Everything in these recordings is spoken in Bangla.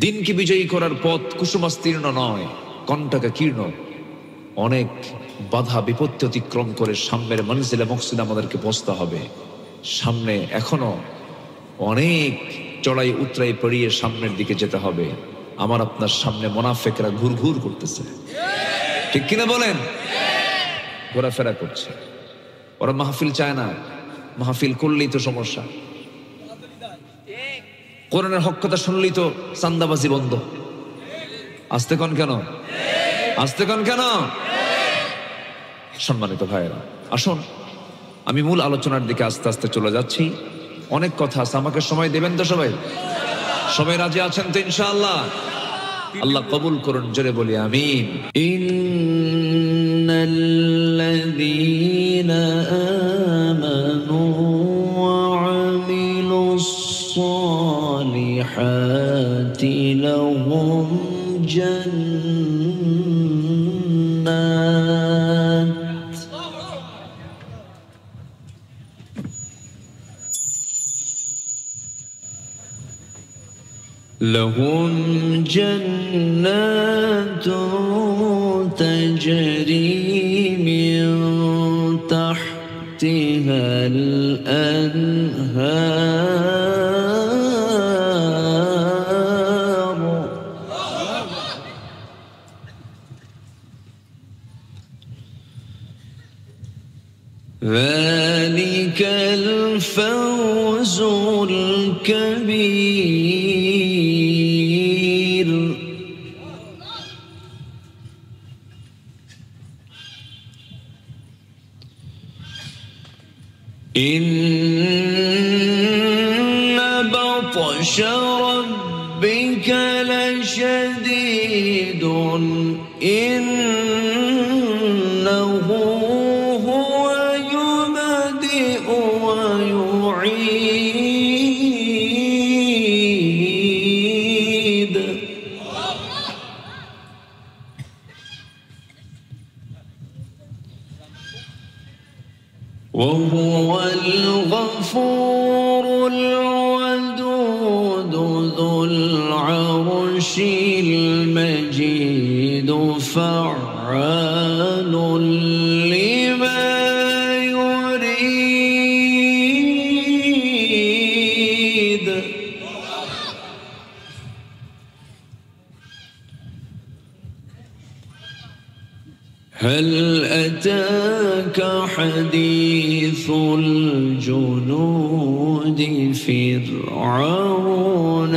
দিনকে বিজয়ী করার পথ কুসুমাস্তীর্ণ নয়, কণ্টকাকীর্ণ। অনেক বাধা বিপত্তি অতিক্রম করে সামনের মনজিলে মকসুদে আমাদেরকে পৌঁছতে হবে। সামনে এখনো অনেক চড়াই উতরাই পেরিয়ে সামনের দিকে যেতে হবে। আমার আপনার সামনে মুনাফিকরা ঘুরঘুর করতেছে, ঠিক কিনা বলেন? ঘোরাফেরা করছে। ওরা মাহফিল চায় না, মাহফিল করলেই তো সমস্যা। কোরআনের হক কথা শুনলেই তো চান্দাবাজি বন্ধ। আসতে কন কেন, আসতে কন কেন? সম্মানিত ভাইয়েরা, আসুন আমি মূল আলোচনার দিকে আস্তে আস্তে চলে যাচ্ছি। অনেক কথা আছে, আমাকে সময় দেবেন তো? সবাই সবাই রাজি আছেন তো ইনশাআল্লাহ? আল্লাহ কবুল করুন, জোরে বলি আমিন। ইন্নাল্লাযীনা আমানু ওয়া আমিলুস সালিহাতি লাহুম জান্নাত لهم جنات تجري من تحتها الأنهار ذلك الفوز الكبير إن بطش ربك لشديد إنه هو يبدئ ويعيد وهو الغفور الودود ذو العرش المجيد فعال لما يريد هل أتاك حديث الجنود فرعون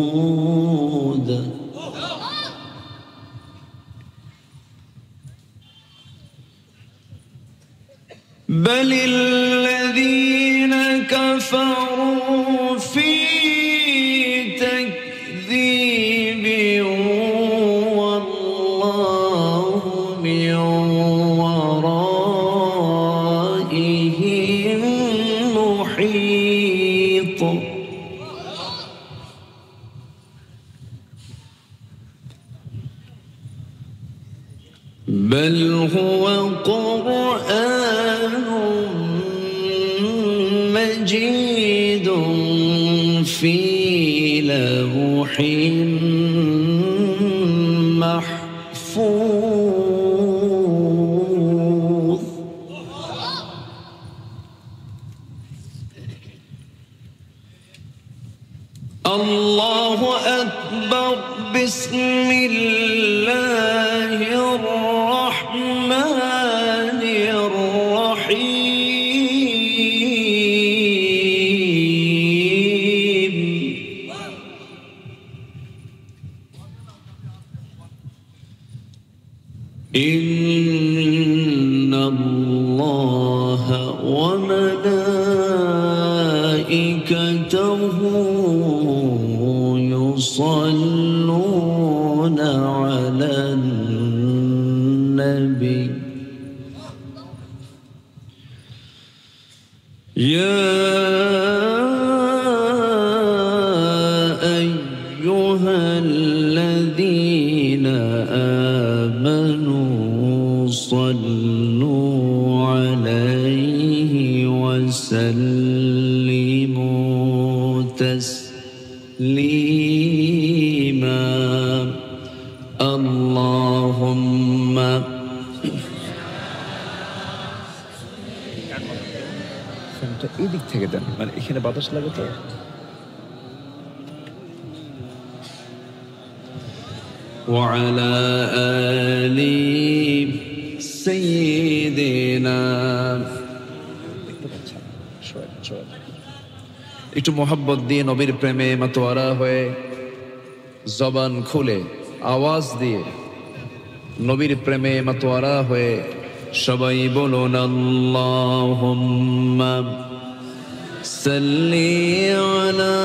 وثمود بل الذين كفروا في تكذيب والله من ورائهم محيط بل هو قرآن مجيد في لوح محفوظ الله أكبر بسم الله الرحمن الرحيم إن الله وملائكته يصلون على النبي يا أيها الذين آمنوا صلوا عليه وسلموا وسلموا تسليما اللهم এই দিক থেকে দেন, মানে এখানে বাতাস লাগে তো। وعلى آل سيدنا একটু মোহাব্বত দিয়ে নবীর প্রেমে মাতোয়ারা হয়ে জবান খুলে আওয়াজ দিয়ে নবীর প্রেমে মাতোয়ারা হয়ে সবাই বলুন আল্লাহুম্মা সাল্লি আলা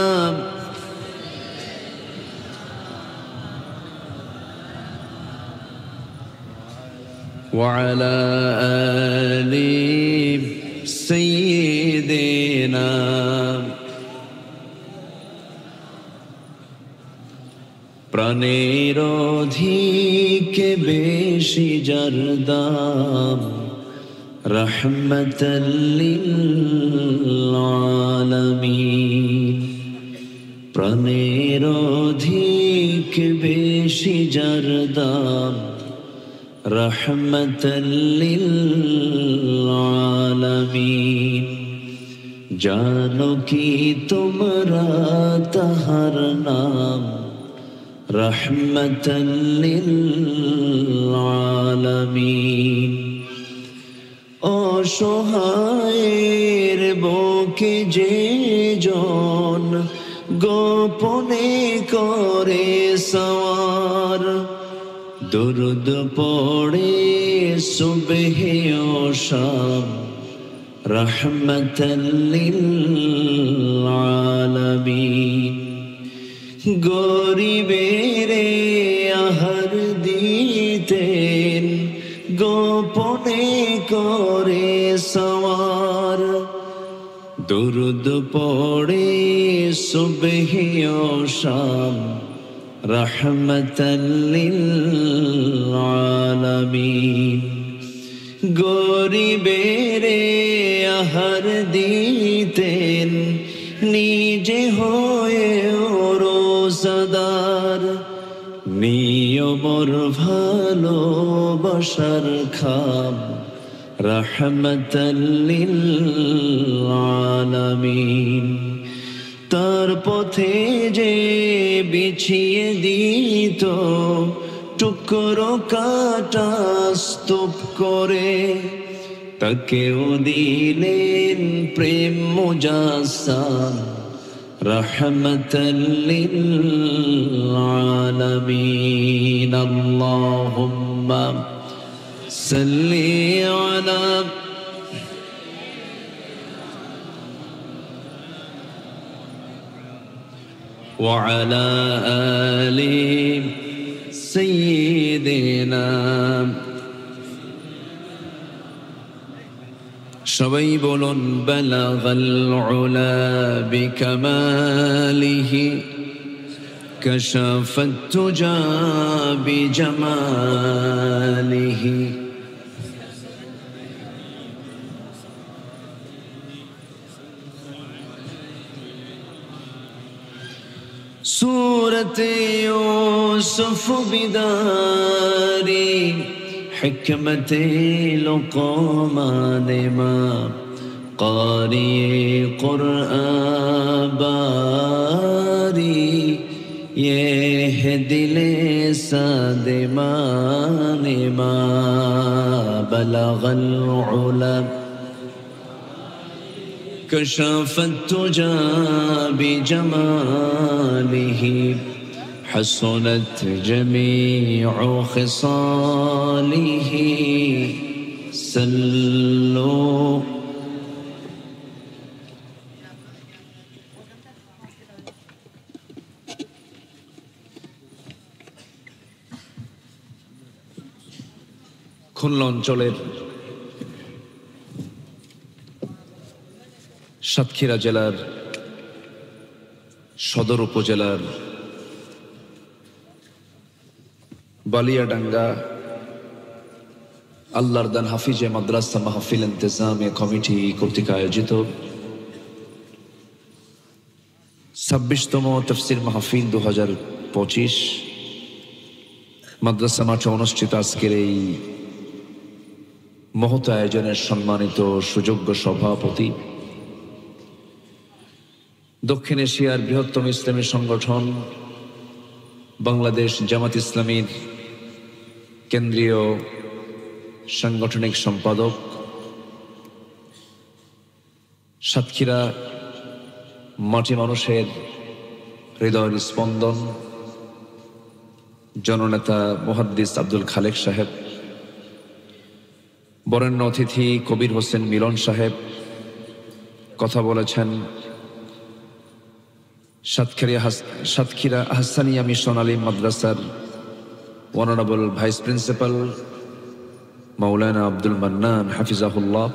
وعلى آل سيدنا প্রাণের অধিকে বেশি যার দাম রহমতাল লিল আলামিন প্রাণের অধিকে বেশি যার দাম রহমতাল লিল আলামিন জানো কি তোমরা তাহার নাম রহমতাল লিল আলামিন অসহায়ের বুকে যে জন গোপনে করে সওয়ার দুরুদ পড়ে সুবহে ও শাম রহমতাল লিল আলামিন গরিবের আহার দিতেন গোপনে করে সওয়ার দুরুদ পড়ে সুবহে ও শাম রহমতাল লিল আলামিন গরিবের আহার দিতেন নিজে হয়ে রোজাদার নিয়মর ভালোবাসার খাম রহমতাল লিল আলামিন তার পথে যে বিছিয়ে দিত টুকরো কাটা স্তূপ করে তাকেও দিলেন প্রেম মুজাসসাম রহমতাল লিল আলামিন আল্লাহুম্মা সাল্লি আলা وعلى آل سيدنا সবাই বলুন বালাগাল উলা বিকামালিহি কাশাফাত তুজা বিজামালিহি सूरत यूसुफ बिदारी हिकमत लुक़मान मां कारी क़ुरआन बारी ये है दिले सादे माने मां बलगल उला كشفت تجا بجماله حسنت جميع خصاله سلوا খুলনা অঞ্চলের সাতক্ষীরা জেলার সদর উপজেলার বালিয়াডাঙ্গা আল্লাহর দান হাফিজে মাদ্রাসা মাহফিল ইন্তেজামিয়া কমিটি কর্তৃক আয়োজিত 26তম তাফসীর মাহফিল 2025 মাদ্রাসা মাঠে অনুষ্ঠিত আজকের এই মহৎ আয়োজনের সম্মানিত সুযোগ্য সভাপতি, দক্ষিণ এশিয়ার বৃহত্তম ইসলামী সংগঠন বাংলাদেশ জামাত ইসলামীর কেন্দ্রীয় সাংগঠনিক সম্পাদক, সাতক্ষীরা মাটি মানুষের হৃদয়ের স্পন্দন, জননেতা মুহাদ্দিস আব্দুল খালেক সাহেব, বরেণ্য অতিথি কবির হোসেন মিলন সাহেব কথা বলেছেন, সাতক্ষীরা আহসানিয়া মিশন আলিম মাদ্রাসার অনারেবল ভাইস প্রিন্সিপাল মাওলানা আব্দুল মান্নান হাফিজাহুল্লাহ,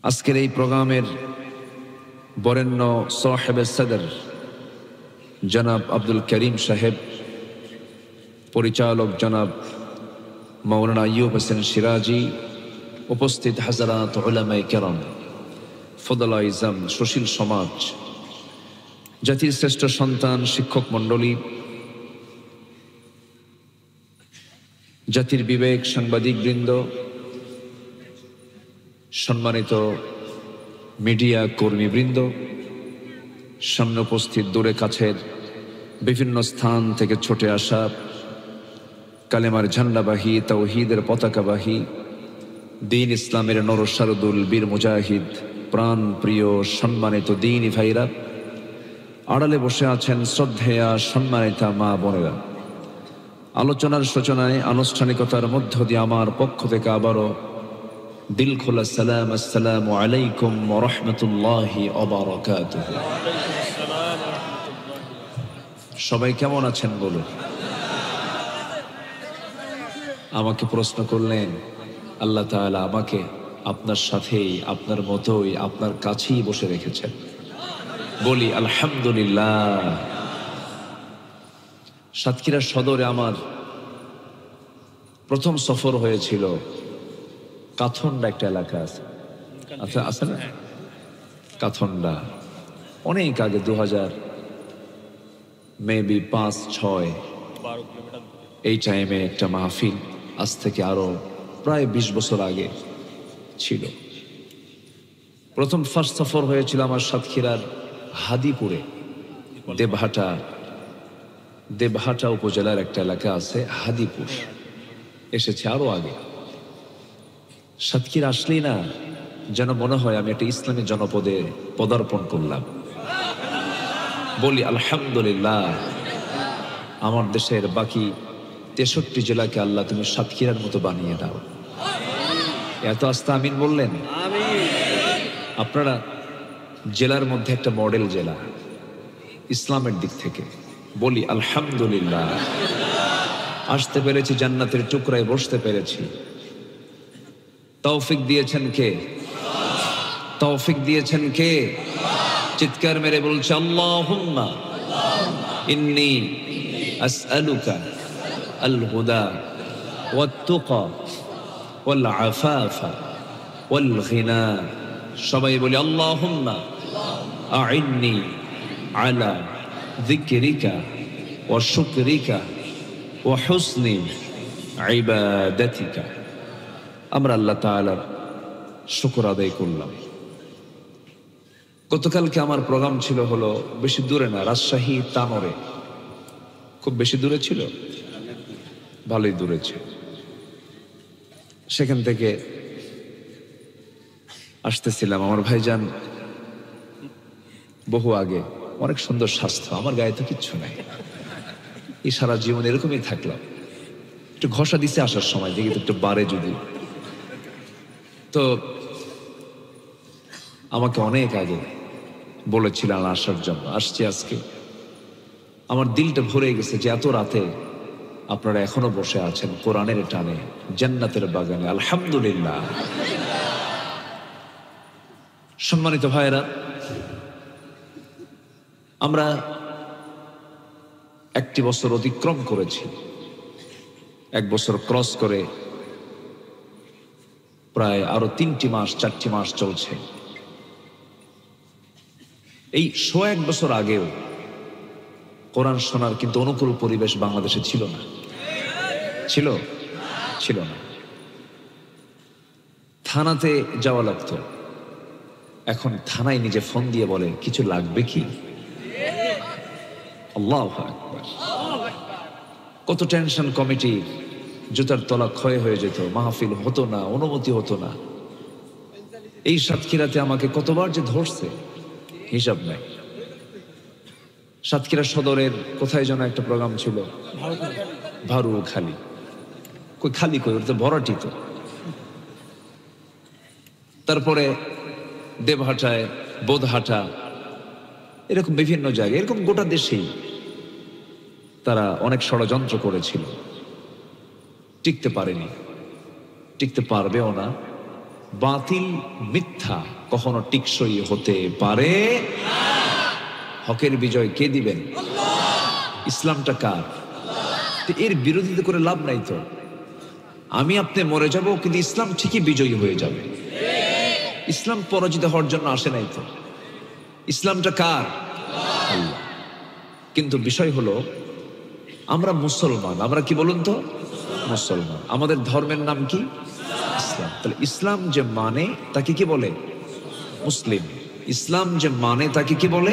আজকের এই প্রোগ্রামের বরেণ্য সাহেবে সদর জনাব আব্দুল করিম সাহেব, পরিচালক জনাব মাওলানা আইয়ুব হোসেন সিরাজি, উপস্থিত হাজারাত উলামায়ে কেরাম, ফদলা ইজাম, সুশীল সমাজ, জাতির শ্রেষ্ঠ সন্তান, শিক্ষক মণ্ডলী, জাতির বিবেক, সাংবাদিক বৃন্দ, সম্মানিত মিডিয়া কর্মীবৃন্দ, সামনে উপস্থিত দূরে কাছের বিভিন্ন স্থান থেকে ছুটে আসা কালেমার ঝান্ডাবাহী, তাওহীদের পতাকাবাহী, দ্বীন ইসলামের নরসারদুল বীর মুজাহিদ, প্রাণ প্রিয় সম্মানিত দ্বীনি ভাইরা, আড়ালে বসে আছেন শ্রদ্ধেয়া সম্মানিতা মা বোনেরা, আলোচনার সূচনায় আনুষ্ঠানিকতার মধ্য দিয়ে আমার পক্ষ থেকে আবারও দিল খোলা সালাম, আসসালামু আলাইকুম ওয়া রাহমাতুল্লাহি ওয়া বারাকাতুহু। সবাই কেমন আছেন বলুন? আমাকে প্রশ্ন করলেন, আল্লাহ তাআলা আমাকে আপনার সাথেই, আপনার মতোই, আপনার কাছেই বসে রেখেছেন। বলি আলহামদুলিল্লাহ। সাতক্ষীরা সদরে আমার প্রথম সফর হয়েছিল কাথন্ডা, একটা এলাকা আছে, আচ্ছা আছে না, কাথন্ডা, অনেক আগে 2000 মেবি 5-6 এই টাইমে একটা মাহফিল, আজ থেকে আরো প্রায় 20 বছর আগে ছিল। প্রথম ফার্স্ট সফর হয়েছিল আমার সাতক্ষীরার হাদিপুরে, দেবহাটা উপজেলার একটা এলাকা আছে হাদিপুর, এসেছে আরো আগে। সাতক্ষীরা আসলেই না যেন মনে হয় আমি একটা ইসলামী জনপদে পদার্পণ করলাম। বলি আলহামদুলিল্লাহ। আমার দেশের বাকি 63 জেলাকে আল্লাহ তুমি সাতক্ষীরার মতো বানিয়ে দাও। এত আস্তে আমিন বললেন। আপনারা জেলার মধ্যে একটা মডেল জেলা ইসলামের দিক থেকে। বলি আলহামদুলিল্লাহ। আসতে পেরেছি, জান্নাতের টুকরায় বসতে পেরেছি। তৌফিক দিয়েছেন কে? তৌফিক দিয়েছেন কে? চিৎকার মেরে বলছে আল্লাহুম্মা ইন্নী আসআলুকা আল হুদা ওয়াত তুকা ওয়াল আফাফা ওয়াল গিনা। সবাই বলি আল্লাহুম্মা আইন্নি আলা যিকরিকা ওয়া শুকরিকা ওয়া হুসনি ইবাদাতিকা। আমরা আল্লাহ তাআলার শুকর আদায় করলাম। গতকালকে আমার প্রোগ্রাম ছিল হলো বেশি দূরে না, রাজশাহী তানোরে। খুব বেশি দূরে ছিল? ভালোই দূরে ছিল। সেখান থেকে আসতেছিলাম। আমার ভাইজান বহু আগে, অনেক সুন্দর স্বাস্থ্য, আমার গায়ে তো কিচ্ছু নাই। এই সারা জীবন এরকমই থাকলাম। একটু ঘষা দিছে আসার সময়, দেখি তো একটু বাড়ে যদি। তো আমাকে অনেক আগে বলেছিলেন আসার জন্য, আসছি আজকে। আমার দিলটা ভরে গেছে যে এত রাতে আপনারা এখনো বসে আছেন কোরআনের টানে, জান্নাতের বাগানে। আলহামদুলিল্লাহ। সম্মানিত ভাইয়েরা, আমরা 1 বছর অতিক্রম করেছি। 1 বছর ক্রস করে প্রায় আরো 3টি মাস 4টি মাস চলছে। এই 100 বছর আগেও কোরআন শোনার কিন্তু অনুকূল পরিবেশ বাংলাদেশে ছিল না। ছিল না। থানাতে যাওয়া লাগতো, এখন থানায় নিজে ফোন দিয়ে বলে কিছু লাগবে কি। আল্লাহু আকবার। কত টেনশন কমিটি, জুতার তলা ক্ষয় হয়ে যেত, মাহফিল হতো না, অনুমতি হতো না। এই সাতক্ষীরাতে আমাকে কতবার যে ধরছে হিসাব নাই। সাতক্ষীরা সদরের কোথায় যেন একটা প্রোগ্রাম ছিল, ভারু খালি, কই খালি কই, ওটা তো ভরাটি তো। তারপরে দেবহাটায়, বোধহাটা, এরকম বিভিন্ন জায়গায়, এরকম গোটা দেশেই তারা অনেক ষড়যন্ত্র করেছিল, টিকতে পারেনি, টিকতে পারবেও না। বাতিল মিথ্যা কখনো টিকসই হতে পারে না। হকের বিজয় কে দিবেন? ইসলামটা কার? এর বিরোধিতা করে লাভ নাই তো। আমি আপনি মরে যাব, কিন্তু ইসলাম ঠিকই বিজয়ী হয়ে যাবে। ইসলাম পরাজিত হওয়ার জন্য আসে নাই তো। ইসলামটা কার? আল্লাহ। কিন্তু বিষয় হলো আমরা মুসলমান, আমরা কি বলুন তো? মুসলমান। আমাদের ধর্মের নাম কি? ইসলাম। তাহলে ইসলাম যে মানে তাকে কি বলে? মুসলিম। ইসলাম যে মানে তাকে কি বলে?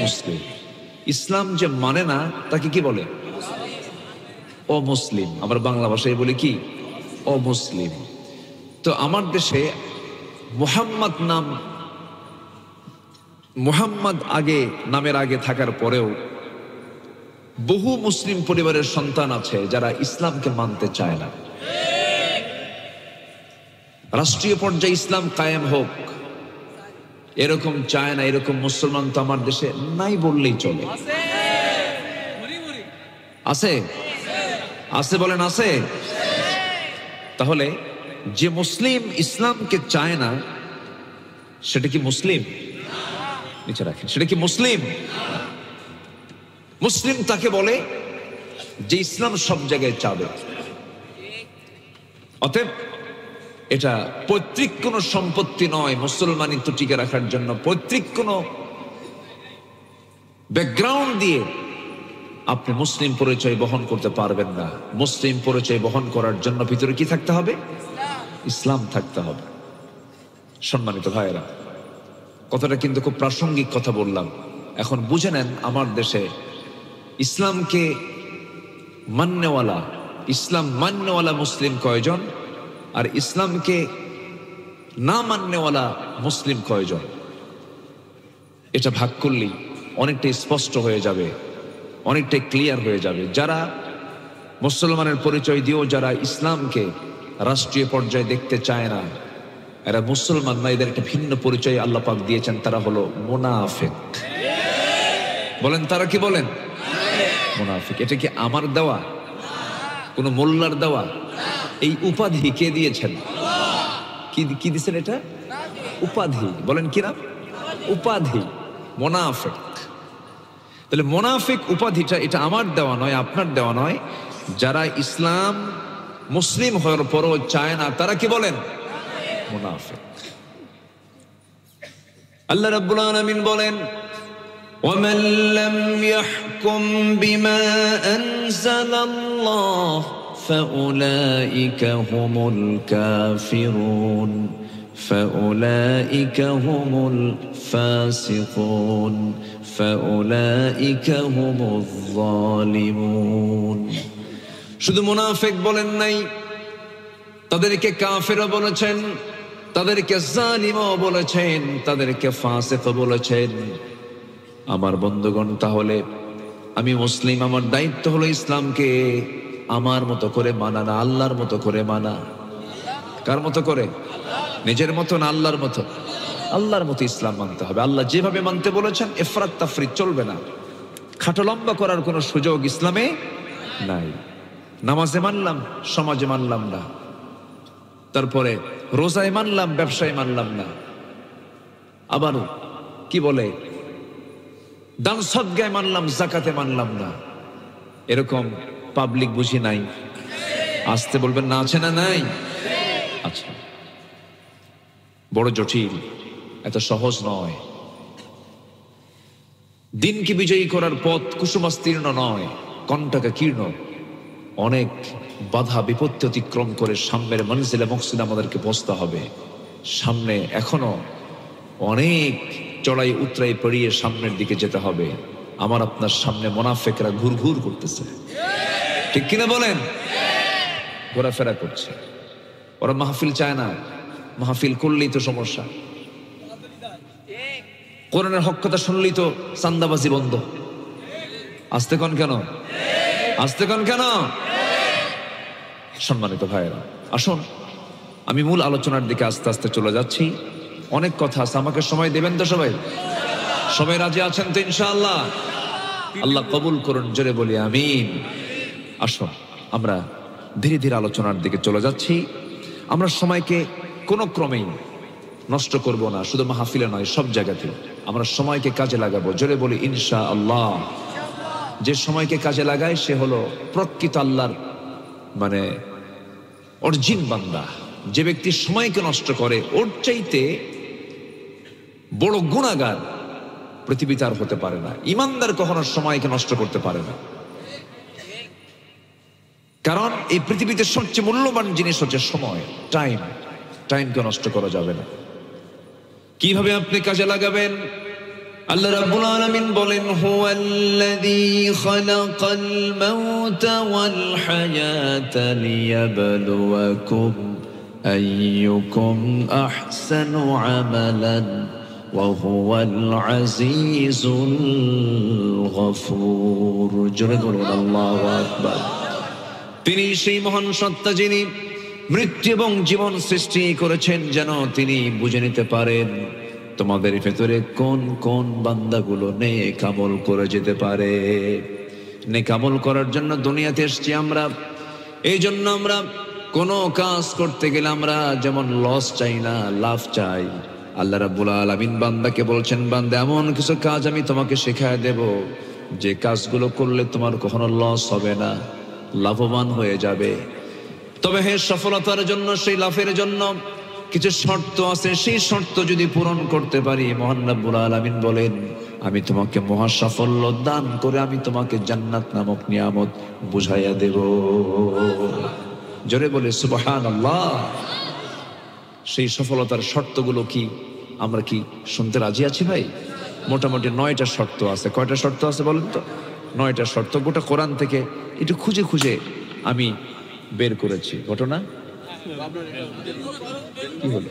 মুসলিম। ইসলাম যে মানে না তাকে কি বলে? অমুসলিম। আমরা বাংলা ভাষায় বলি কি? অমুসলিম। তো আমার দেশে মুহাম্মদ নাম, মুহাম্মদ আগে নামের আগে থাকার পরেও বহু মুসলিম পরিবারের সন্তান আছে যারা ইসলামকে মানতে চায় না। রাষ্ট্রীয় পর্যায়ে ইসলাম কায়েম হোক এরকম চায় না, এরকম মুসলমান তো আমার দেশে নাই বললেই চলে। আছে? আছে বলেন আছে? তাহলে যে মুসলিম ইসলামকে চায় না সেটা কি মুসলিম? নিচে রাখেন, সেটা কি মুসলিম? মুসলিম তাকে বলে যে ইসলাম সব জায়গায় চাবে। অতএব এটা পৈতৃক কোনো সম্পত্তি নয় মুসলমানিত্ব টিকে রাখার জন্য। পৈতৃক কোনো ব্যাকগ্রাউন্ড দিয়ে আপনি মুসলিম পরিচয় বহন করতে পারবেন না। মুসলিম পরিচয় বহন করার জন্য ভিতরে কি থাকতে হবে? ইসলাম থাকতে হবে। সম্মানিত ভাইয়েরা, কথাটা কিন্তু খুব প্রাসঙ্গিক কথা বললাম। এখন বুঝে নেন আমার দেশে ইসলামকে মান্যওয়ালা, ইসলাম মান্যওয়ালা মুসলিম কয়জন, আর ইসলামকে না মান্যওয়ালা মুসলিম কয়জন। এটা ভাগ করলেই অনেকটাই স্পষ্ট হয়ে যাবে, অনেকটাই ক্লিয়ার হয়ে যাবে। যারা মুসলমানের পরিচয় দিয়েও যারা ইসলামকে রাষ্ট্রীয় পর্যায়ে দেখতে চায় না, এরা মুসলমান না, এদের একটা ভিন্ন পরিচয় আল্লাহ পাক দিয়েছেন, তারা হলো মুনাফিক। বলেন তারা কি? বলেন মুনাফিক। এটা কি আমার দেওয়া? কোন মোল্লার দেওয়া? এই উপাধি কে দিয়েছেন? কি দিয়েছেন এটা? উপাধি। বলেন কি নাম? উপাধি, মুনাফিক। তাহলে মুনাফিক উপাধিটা এটা আমার দেওয়া নয়, আপনার দেওয়া নয়। যারা ইসলাম মুসলিম হওয়ার পরও চায় না তারা কি বলেন? মুনাফিক। আল্লাহ রাব্বুল আলামিন বলেন, ومن لم يحكم بما أنزل الله فأولئك هم الكافرون فأولئك هم الفاسقون فأولئك هم الظالمون। শুধু মুনাফিক বলেন নাই, তাদেরকে কাফেরও বলেছেন, তাদেরকে জালিমও বলেছেন, তাদেরকে ফাসিক বলেছেন। আমার বন্ধুগণ, তাহলে আমি মুসলিম, আমার দায়িত্ব হলো ইসলামকে আমার মতো করে মানা, না আল্লাহর মতো করে মানা। কার মতো করে? নিজের মতো না আল্লাহর মতো? আল্লাহর মতো ইসলাম মানতে হবে। আল্লাহ যেভাবে মানতে বলেছেন ইফরাত তাফরিত চলবে না। খাটো লম্বা করার কোনো সুযোগ ইসলামে নাই। নামাজে মানলাম, সমাজে মানলাম না। তারপরে রোজায় মানলাম, ব্যবসায় মানলাম না। আবার কি বলে, দান সদকায় মানলাম, যাকাতে মানলাম না। এরকম পাবলিক বুঝি নাই? আসতে বলবেন না, আছে না নাই? আচ্ছা, বড় জটিল, এত সহজ নয়। দিনকে বিজয়ী করার পথ কুসুমাস্তীর্ণ নয়, কণ্টকাকীর্ণ। অনেক বাধা বিপত্তি অতিক্রম করে সামনের মনজিলে মকসুদ আমাদেরকে পৌঁছতে হবে। সামনে এখনো অনেক চড়াই উতরাই পেরিয়ে সামনের দিকে যেতে হবে। আমার আপনার সামনে মুনাফিকরা ঘুরঘুর করতেছে, ঠিক কিনা বলেন? ঘোরাফেরা করছে। ওরা মাহফিল চায় না, মাহফিল করলেই তো সমস্যা। কোরআনের হক কথা শুনলেই তো চান্দাবাজি বন্ধ। আসতে কন কেন? আসতে কন কেন? সম্মানিত ভাইয়েরা, আসুন আমি মূল আলোচনার দিকে আস্তে আস্তে চলে যাচ্ছি। অনেক কথা আছে, আমাকে সময় দেবেন তো? সবাই সবাই রাজি আছেন তো ইনশাআল্লাহ? আল্লাহ কবুল করুন, জোরে বলি আমিন। আসুন আমরা ধীরে ধীরে আলোচনার দিকে চলে যাচ্ছি। আমরা সময়কে কোনো ক্রমেই নষ্ট করব না, শুধু মাহফিলে নয়, সব জায়গাতে আমরা সময়কে কাজে লাগাবো। জোরে বলি ইনশাআল্লাহ। যে সময়কে কাজে লাগায় সে হলো প্রকৃত আল্লাহর মানে অরিজিন বান্দা। যে ব্যক্তি সময়কে নষ্ট করে ওর চাইতে বড় গুনাহগার পৃথিবীতে আর হতে পারে না। ইমানদার কখনো সময়কে নষ্ট করতে পারে না, কারণ এই পৃথিবীতে সবচেয়ে মূল্যবান জিনিস হচ্ছে সময়, টাইম। টাইমকে নষ্ট করা যাবে না। কিভাবে আপনি কাজে লাগাবেন? আল্লাহ রাব্বুল আলামিন বলেন, হুয়াল্লাযী খালাকাল মাউতা ওয়াল হায়াতা লিয়াবলুয়াকুম আইয়ুকুম আহসানু আমালান ওয়া হুয়াল আজিজুল গফুর। জোরে বলুন আল্লাহু আকবার। তিনি সেই মহান সত্তা যিনি মৃত্যু এবং জীবন সৃষ্টি করেছেন যেন তিনি বুঝে নিতে পারেন তোমাদের ভেতরে কোন কোন বান্দাগুলো নেক আমল করে যেতে পারে। নেক আমল করার জন্য দুনিয়াতে এসেছি আমরা। এই জন্য আমরা কোনো কাজ করতে গেলে আমরা যেমন লস চাই না, লাভ চাই। আল্লাহ রাব্বুল আলামিন বান্দাকে বলছেন, বান্দা এমন কিছু কাজ আমি তোমাকে শেখায় দেব যে কাজগুলো করলে তোমার কখনো লস হবে না, লাভবান হয়ে যাবে। তবে হ্যাঁ, সফলতার জন্য, সেই লাভের জন্য কিছু শর্ত আছে। সেই শর্ত যদি পূরণ করতে পারি, মহান রব্বুল আলামিন বলেন, আমি তোমাকে মহা সাফল্য দান করে আমি তোমাকে জান্নাত নামক নিয়ামত বুঝাইয়া দেব। জোরে বলে সুবহানাল্লাহ। সেই সফলতার শর্তগুলো কি আমরা কি শুনতে রাজি আছি ভাই? মোটামুটি 9টা শর্ত আছে। কয়টা শর্ত আছে বলেন তো? 9টা শর্ত। গোটা কোরআন থেকে একটু খুঁজে খুঁজে আমি বের করেছি। ঘটনা কি হলো?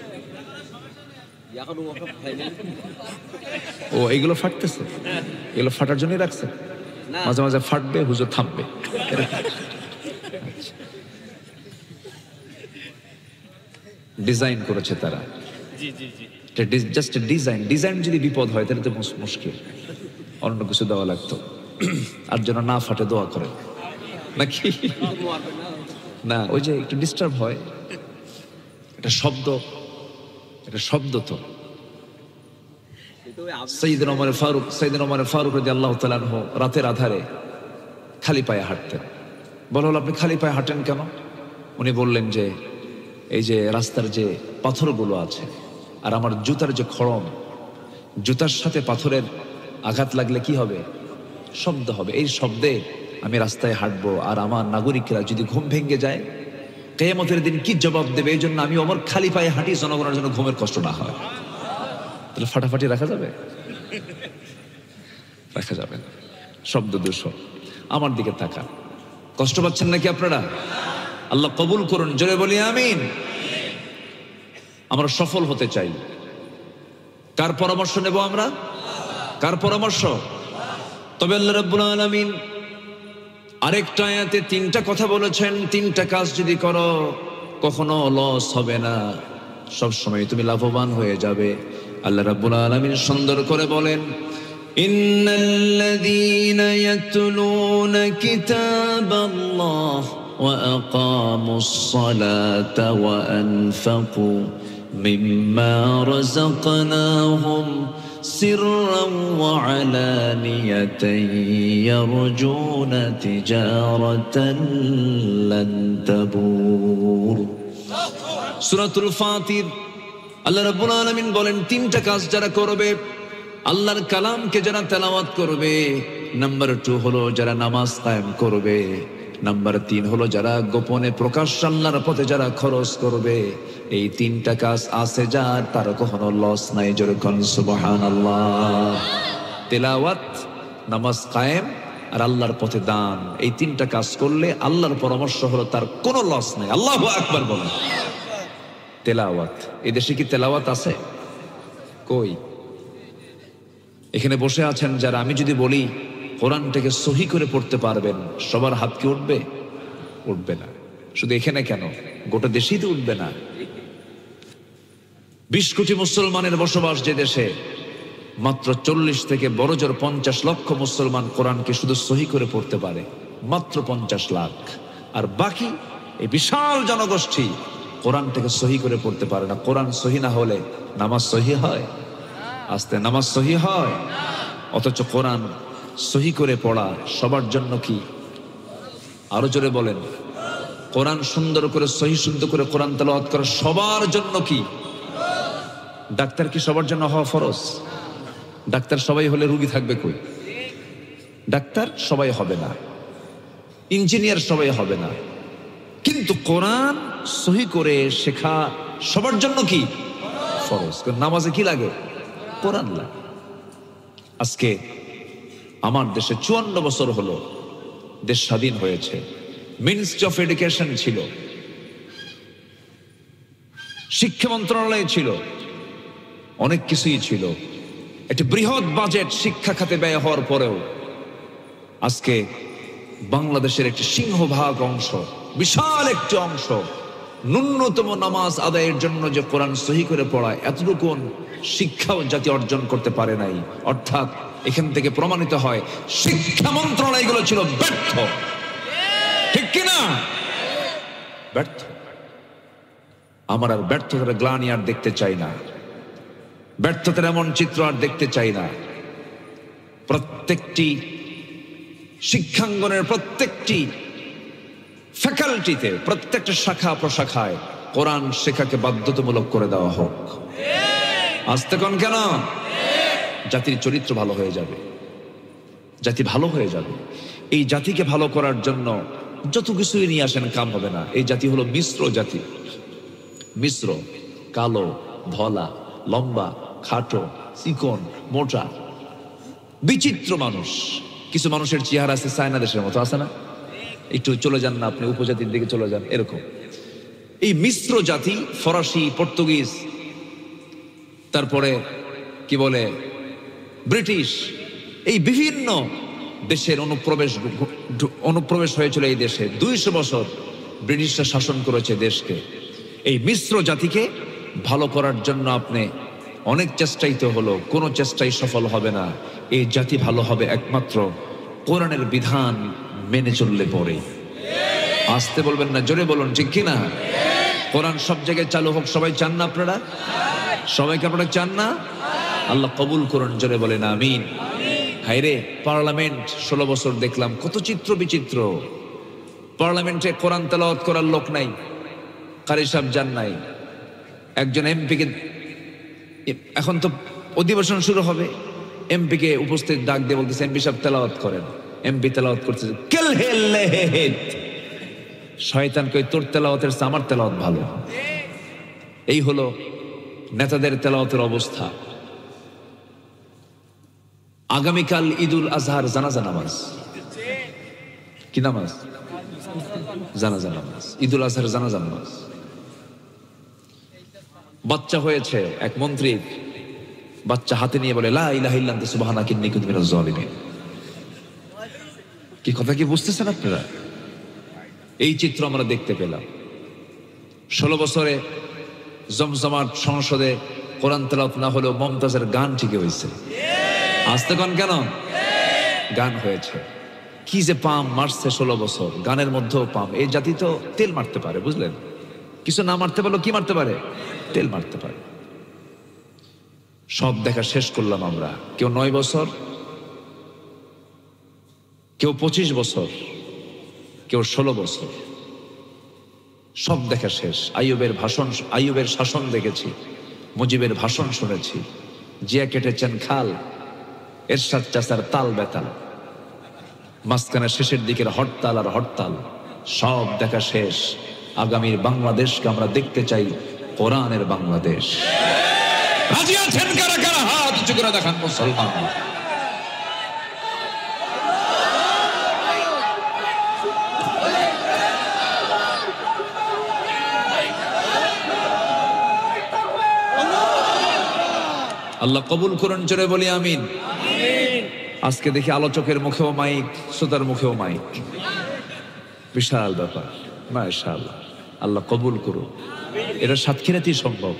ও এইগুলো ফাটতেছে, এগুলো ফাটার জন্যই রাখছে। মাঝে মাঝে ফাটবে, হুজুর থামবে। ডিজাইন করেছে তারা, জাস্ট ডিজাইন। ডিজাইন যদি বিপদ হয় তাহলে তো মুশকিল, অন্য কিছু দেওয়া লাগতো। আর যেন না ফাটে দোয়া করে নাকি? না, ওই যে একটু ডিস্টার্ব হয়, এটা শব্দ, এটা শব্দ তো। সাইয়েদনা ওমর ফারুক রাদিয়াল্লাহু তাআলা আনহু রাতের আধারে খালি পায়ে হাঁটতেন। বলা হলো, আপনি খালি পায়ে হাঁটেন কেন? উনি বললেন যে এই যে রাস্তার যে পাথরগুলো আছে আর আমার জুতার যে খড়ম, জুতার সাথে পাথরের আঘাত লাগলে কি হবে? শব্দ হবে। এই শব্দে আমি রাস্তায় হাঁটবো, আর আমার নাগরিকরা যদি ঘুম ভেঙে যায় কিয়ামতের দিন কি জবাব দেবে? এই জন্য আমি ওমর খালি পায়ে হাঁটি, জনগণের জন্য ঘুমের কষ্ট না হয়। তাহলে ফাটাফাটি রাখা যাবে? রাখা যাবে না। শব্দ দূষণ। আমার দিকে তাকান। কষ্ট পাচ্ছেন নাকি আপনারা? আল্লাহ কবুল করুন, জোরে বলি আমিন। আমরা সফল হতে চাই। কার পরামর্শ নেব আমরা? কার পরামর্শ? তবে আল্লাহ রাব্বুল আলামিন আরেকটা আয়াতে 3টা কথা বলেছেন। 3টা কাজ যদি করো কখনো লস হবে না, সব সময় তুমি লাভবান হয়ে যাবে। আল্লাহ রাব্বুল আলামিন সুন্দর করে বলেন, ইন্নাল্লাযীনা ইয়াতলুনা কিতাবাল্লাহ ওয়া আকামুস সালাতা ওয়া আনফাকু মিম্মা রাযাকনাহুম سرا وعلانية يرجون تجارة لن تبور। সূরাতুল ফাতির আল্লাহ রাব্বুল আলামিন বলেন, 3টা কাজ যারা করবে আল্লাহর কালামকে যারা তেলাওয়াত করবে, নাম্বার 2 হলো যারা নামাজ কায়েম করবে, নাম্বার 3 হলো যারা গোপনে প্রকাশ্য আল্লাহর পথে যারা খরচ করবে। এই 3টা কাজ আছে যার, তার কখনো লস নাই। জোরে কোন সুবহানাল্লাহ। তেলাওয়াত, নামাজ কায়েম আর আল্লাহর পথে দান, এই 3টা কাজ করলে আল্লাহর পরামর্শ হলো তার কোনো লস নাই। আল্লাহু আকবার বলেন। তেলাওয়াত, এই দেশে কি তেলাওয়াত আছে? কই? এখানে বসে আছেন যারা, আমি যদি বলি কোরআনটাকে সহি করে পড়তে পারবেন, সবার হাত কি উঠবে? উঠবে না। শুধু এখানে কেন, গোটা দেশেই তো উঠবে না। 20 কোটি মুসলমানের বসবাস যে দেশে, মাত্র 40 থেকে বড় জোর 50 লক্ষ মুসলমান কোরআনকে শুধু সহি করে পড়তে পারে, মাত্র 50 লাখ। আর বাকি এই বিশাল জনগোষ্ঠী কোরআনটাকে সহি করে পড়তে পারে না। কোরআন সহি না হলে নামাজ সহি হয়? আস্তে, নামাজ সহি হয়। অথচ কোরআন সহি করে পড়া সবার জন্য কি? আরো জোরে বলেন। কোরআন সুন্দর করে সহি শুদ্ধ করে কোরআন তেলাওয়াত করা সবার জন্য কি? ডাক্তার কি সবার জন্য হওয়া ফরজ? ডাক্তার সবাই হলে রোগী থাকবে কই? ডাক্তার সবাই হবে না, ইঞ্জিনিয়ার সবাই হবে না, কিন্তু কোরআন সহি করে শেখা সবার জন্য কি? ফরজ। নামাজে কি লাগে? কোরআন লাগে। আজকে আমার দেশে 54 বছর হলো দেশ স্বাধীন হয়েছে। মিনিস্ট্রি অফ এডুকেশন ছিল, শিক্ষা মন্ত্রণালয় ছিল, অনেক কিছুই ছিল। একটি বৃহৎ বাজেট শিক্ষা খাতে ব্যয় হওয়ার পরেও আজকে বাংলাদেশের একটি সিংহভাগ অংশ, বিশাল একটি অংশ ন্যূনতম নামাজ আদায়ের জন্য যে কোরআন সহি করে পড়ায়, এতটুকু শিক্ষাও জাতি অর্জন করতে পারে নাই। অর্থাৎ এখান থেকে প্রমাণিত হয় শিক্ষা মন্ত্রণালয়গুলো ছিল ব্যর্থ। ঠিক কিনা? ব্যর্থ। আমার আর ব্যর্থতার গ্লানি আর দেখতে চাই না, ব্যর্থতার এমন চিত্র আর দেখতে চাই না। প্রত্যেকটি শিক্ষাঙ্গনের প্রত্যেকটি ফ্যাকাল্টিতে, প্রত্যেকটা শাখা প্রশাখায় কোরআন শেখাকে বাধ্যতামূলক করে দেওয়া হোক। আসতে কোন কেন? জাতির চরিত্র ভালো হয়ে যাবে, জাতি ভালো হয়ে যাবে। এই জাতিকে ভালো করার জন্য যত কিছুই নিয়ে আসেন কাম হবে না। এই জাতি হলো মিশ্র জাতি। মিশ্র, কালো, ধলা, লম্বা, খাটো, চিকন, মোটা, বিচিত্র মানুষ। কিছু মানুষের চেহারা আছে চায়না দেশের মতো, আছে না? একটু চলে যান না আপনি উপজাতির দিকে চলে যান, এরকম। এই মিশ্র জাতি, ফরাসি, পর্তুগিজ, তারপরে কি বলে ব্রিটিশ, এই বিভিন্ন দেশের অনুপ্রবেশ হয়েছিল এই দেশে। 200 বছর ব্রিটিশরা শাসন করেছে দেশকে। এই মিশ্র জাতিকে ভালো করার জন্য আপনি অনেক চেষ্টাই তো হলো, কোনো চেষ্টাই সফল হবে না। এই জাতি ভালো হবে একমাত্র কোরআনের বিধান মেনে চললে পরে। আসতে বলবেন না, জোরে বলুন, ঠিক কিনা? কোরআন সব জায়গায় চালু হোক, সবাই চান না? আপনারা সবাইকে আপনারা চান না? আল্লাহ কবুল করুন, জোরে বলেন আমিন। হায়রে, পার্লামেন্ট 16 বছর দেখলাম, কত চিত্র বিচিত্র। পার্লামেন্টে কোরআন তেলাওয়াত করার লোক নাই, কারি সাহেব যান নাই। একজন এমপিকে, এখন তো অধিবেশন শুরু হবে, এমপিকে উপস্থিত ডাক দিয়ে বলতেছে, এমপি সাহেব তেলাওয়াত করেন। এমপি তেলাওয়াত করতেছে, শয়তান কই, তোর তেলাওয়াতের চেয়ে আমার তেলাওয়াত ভালো। এই হলো নেতাদের তেলাওয়াতের অবস্থা। আগামীকাল ঈদুল আজহার জানাজা নামাজ। কি নামাজ? জানাজা নামাজ। ঈদুল আজহার জানাজা নামাজ। বাচ্চা হয়েছে এক মন্ত্রী, বাচ্চা হাতে নিয়ে বলে, লা ইলাহা ইল্লা আনতা সুবহানাকা ইন্নী কুনতু মিনাজ জালিমিন। কি কথা কি বুঝতেছেন আপনারা? এই চিত্র আমরা দেখতে পেলাম। 16 বছরে জমজমাট সংসদে কোরআন তেলাওয়াত না হলেও মমতাজের গান ঠিকই হয়েছে। আসতে কোন কেন? গান হয়েছে। কি যে পাম মারছে 16 বছর, গানের মধ্যেও পাম। এই জাতি তো তেল মারতে পারে, বুঝলেন? কিছু না মারতে পারলো কি মারতে পারে? তেল মারতে পারে। সব দেখা শেষ করলাম আমরা। কেউ 9 বছর, কেউ 25 বছর, কেউ 16 বছর। সব দেখা শেষ। আইয়ুবের শাসন দেখেছি, মুজিবের ভাষণ শুনেছি, জিয়া কেটেছেন খাল, এরশাদ চাচার তাল বেতাল, মাঝখানে শেষের দিকের হরতাল আর হরতাল, সব দেখা শেষ। আগামীর বাংলাদেশকে আমরা দেখতে চাই কোরআনের বাংলাদেশ। রাজি আছেন কারা কারা? হাত উঁচু করে দেখান মুসলমান। আল্লাহ কবুল করুন, জোরে বলি আমিন। আজকে দেখি আলোচকের মুখেও মাইক, শ্রোতার মুখেও মাইক, বিশাল ব্যাপার। মাশাআল্লাহ, আল্লাহ কবুল করুন। এটা সাতক্ষীরাতেই সম্ভব।